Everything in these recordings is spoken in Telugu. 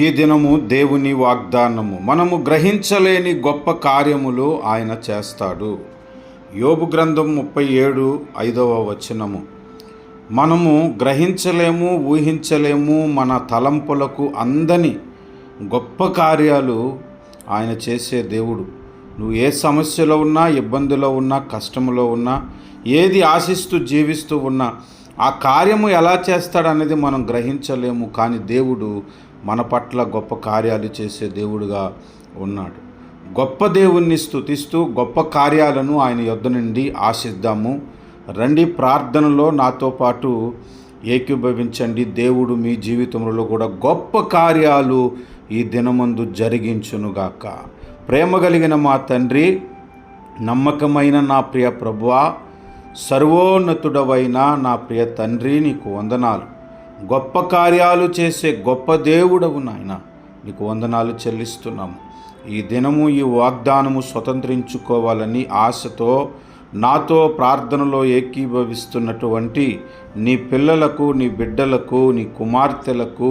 ఈ దినము దేవుని వాగ్దానము. మనము గ్రహించలేని గొప్ప కార్యములు ఆయన చేస్తాడు. యోబు గ్రంథం 37:5 మనము గ్రహించలేము, ఊహించలేము, మన తలంపులకు అందని గొప్ప కార్యాలు ఆయన చేసే దేవుడు. నువ్వు ఏ సమస్యలో ఉన్నా, ఇబ్బందిలో ఉన్నా, కష్టంలో ఉన్నా, ఏది ఆశిస్తూ జీవిస్తూ ఉన్నా ఆ కార్యము ఎలా చేస్తాడనేది మనం గ్రహించలేము. కానీ దేవుడు మన పట్ల గొప్ప కార్యాలు చేసే దేవుడుగా ఉన్నాడు. గొప్ప దేవుణ్ణి స్తుతిస్తూ గొప్ప కార్యాలను ఆయన యొద్ద నుండి ఆశిద్దాము. రండి, ప్రార్థనలో నాతో పాటు ఏకీభవించండి. దేవుడు మీ జీవితంలో కూడా గొప్ప కార్యాలు ఈ దినమందు జరిగించునుగాక. ప్రేమ కలిగిన మా తండ్రి, నమ్మకమైన నా ప్రియ ప్రభువా, సర్వోన్నతుడవైన నా ప్రియ తండ్రి, నీకు వందనాలు. గొప్ప కార్యాలు చేసే గొప్ప దేవుడవు నాయన, నీకు వందనాలు చెల్లిస్తున్నాము. ఈ దినము ఈ వాగ్దానము స్వతంత్రించుకోవాలని ఆశతో నాతో ప్రార్థనలో ఏకీభవిస్తున్నటువంటి నీ పిల్లలకు, నీ బిడ్డలకు, నీ కుమార్తెలకు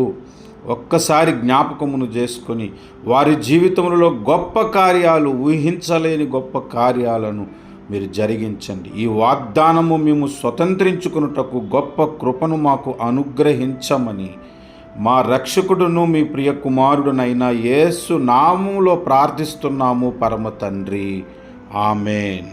ఒక్కసారి జ్ఞాపకమును చేసుకొని వారి జీవితంలో గొప్ప కార్యాలు, ఊహించలేని గొప్ప కార్యాలను మీరు జరిగించండి. ఈ వాగ్దానము మేము స్వతంత్రించుకున్నటకు గొప్ప కృపను మాకు అనుగ్రహించమని మా రక్షకుడును మీ ప్రియ కుమారుడునైన యేసు నామములో ప్రార్థిస్తున్నాము పరమ తండ్రి. ఆమేన్.